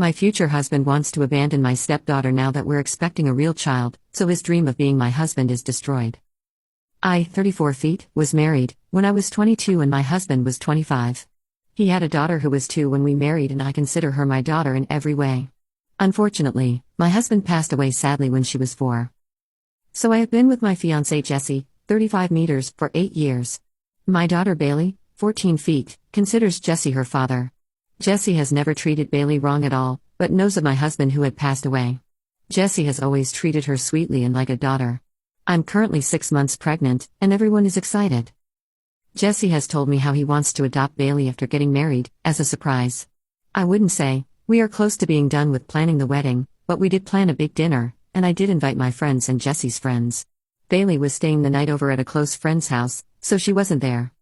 My future husband wants to abandon my stepdaughter now that we're expecting a real child, so his dream of being my husband is destroyed. I, 34 feet, was married when I was 22 and my husband was 25. He had a daughter who was 2 when we married and I consider her my daughter in every way. Unfortunately, my husband passed away sadly when she was 4. So I have been with my fiancé Jesse, 35 meters, for 8 years. My daughter Bailey, 14 feet, considers Jesse her father. Jesse has never treated Bailey wrong at all, but knows of my husband who had passed away. Jesse has always treated her sweetly and like a daughter. I'm currently 6 months pregnant, and everyone is excited. Jesse has told me how he wants to adopt Bailey after getting married, as a surprise. I wouldn't say, we are close to being done with planning the wedding, but we did plan a big dinner, and I did invite my friends and Jesse's friends. Bailey was staying the night over at a close friend's house, so she wasn't there.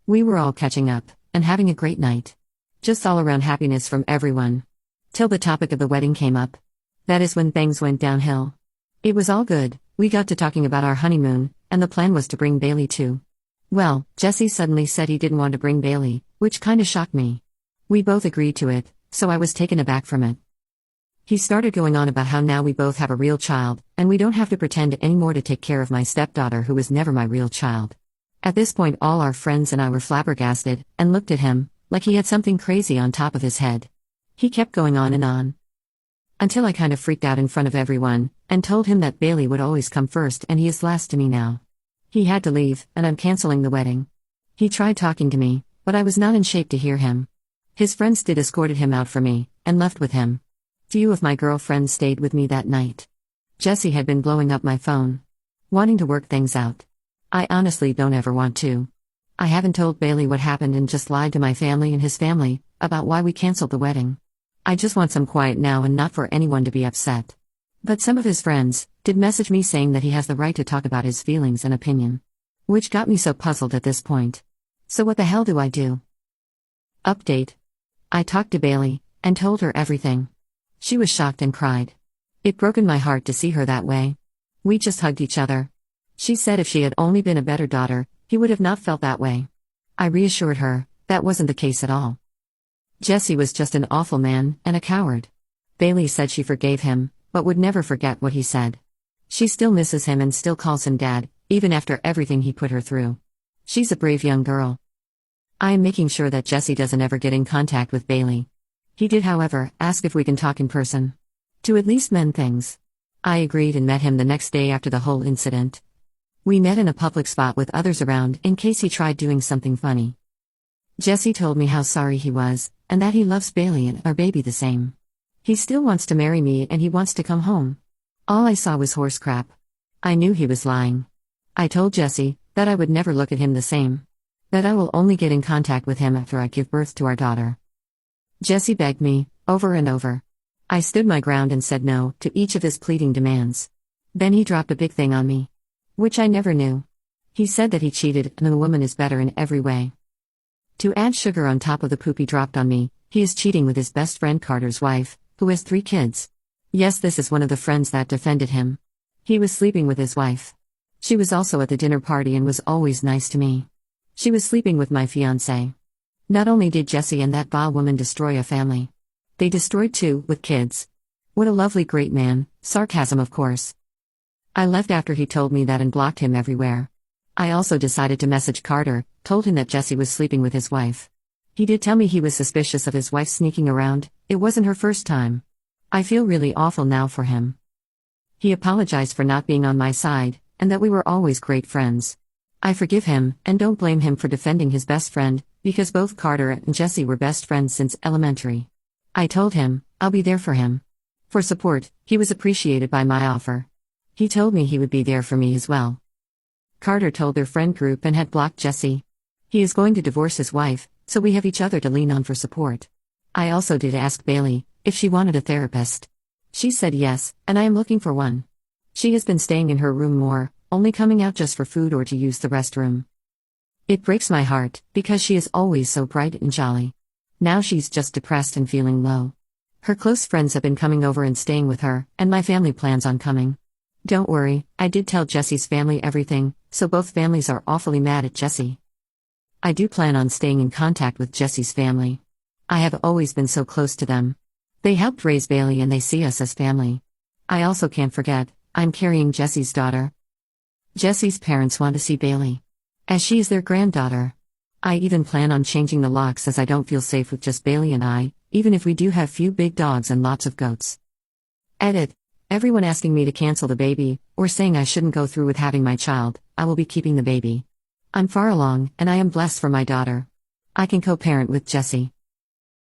We were all catching up, and having a great night. Just all around happiness from everyone. Till the topic of the wedding came up. That is when things went downhill. It was all good, we got to talking about our honeymoon, and the plan was to bring Bailey too. Well, Jesse suddenly said he didn't want to bring Bailey, which kinda shocked me. We both agreed to it, so I was taken aback from it. He started going on about how now we both have a real child, and we don't have to pretend anymore to take care of my stepdaughter who was never my real child. At this point all our friends and I were flabbergasted, and looked at him, like he had something crazy on top of his head. He kept going on and on. Until I kind of freaked out in front of everyone, and told him that Bailey would always come first and he is last to me now. He had to leave, and I'm canceling the wedding. He tried talking to me, but I was not in shape to hear him. His friends did escorted him out for me, and left with him. Few of my girlfriends stayed with me that night. Jesse had been blowing up my phone. Wanting to work things out. I honestly don't ever want to. I haven't told Bailey what happened and just lied to my family and his family about why we canceled the wedding. I just want some quiet now and not for anyone to be upset. But some of his friends did message me saying that he has the right to talk about his feelings and opinion. Which got me so puzzled at this point. So what the hell do I do? Update. I talked to Bailey and told her everything. She was shocked and cried. It broken my heart to see her that way. We just hugged each other. She said if she had only been a better daughter, he would have not felt that way. I reassured her, that wasn't the case at all. Jesse was just an awful man, and a coward. Bailey said she forgave him, but would never forget what he said. She still misses him and still calls him dad, even after everything he put her through. She's a brave young girl. I am making sure that Jesse doesn't ever get in contact with Bailey. He did, however, ask if we can talk in person. To at least mend things. I agreed and met him the next day after the whole incident. We met in a public spot with others around in case he tried doing something funny. Jesse told me how sorry he was, and that he loves Bailey and our baby the same. He still wants to marry me and he wants to come home. All I saw was horse crap. I knew he was lying. I told Jesse that I would never look at him the same. That I will only get in contact with him after I give birth to our daughter. Jesse begged me, over and over. I stood my ground and said no to each of his pleading demands. Then he dropped a big thing on me. Which I never knew. He said that he cheated and the woman is better in every way. To add sugar on top of the poop he dropped on me, he is cheating with his best friend Carter's wife, who has 3 kids. Yes, this is one of the friends that defended him. He was sleeping with his wife. She was also at the dinner party and was always nice to me. She was sleeping with my fiancé. Not only did Jesse and that vile woman destroy a family. They destroyed 2, with kids. What a lovely great man, sarcasm of course. I left after he told me that and blocked him everywhere. I also decided to message Carter, told him that Jesse was sleeping with his wife. He did tell me he was suspicious of his wife sneaking around, it wasn't her first time. I feel really awful now for him. He apologized for not being on my side, and that we were always great friends. I forgive him, and don't blame him for defending his best friend, because both Carter and Jesse were best friends since elementary. I told him, I'll be there for him. For support, he was appreciated by my offer. He told me he would be there for me as well. Carter told their friend group and had blocked Jesse. He is going to divorce his wife, so we have each other to lean on for support. I also did ask Bailey if she wanted a therapist. She said yes, and I am looking for one. She has been staying in her room more, only coming out just for food or to use the restroom. It breaks my heart, because she is always so bright and jolly. Now she's just depressed and feeling low. Her close friends have been coming over and staying with her, and my family plans on coming. Don't worry, I did tell Jesse's family everything, so both families are awfully mad at Jesse. I do plan on staying in contact with Jesse's family. I have always been so close to them. They helped raise Bailey and they see us as family. I also can't forget, I'm carrying Jesse's daughter. Jesse's parents want to see Bailey, as she is their granddaughter. I even plan on changing the locks as I don't feel safe with just Bailey and I, even if we do have few big dogs and lots of goats. Edit. Everyone asking me to cancel the baby, or saying I shouldn't go through with having my child, I will be keeping the baby. I'm far along, and I am blessed for my daughter. I can co-parent with Jesse.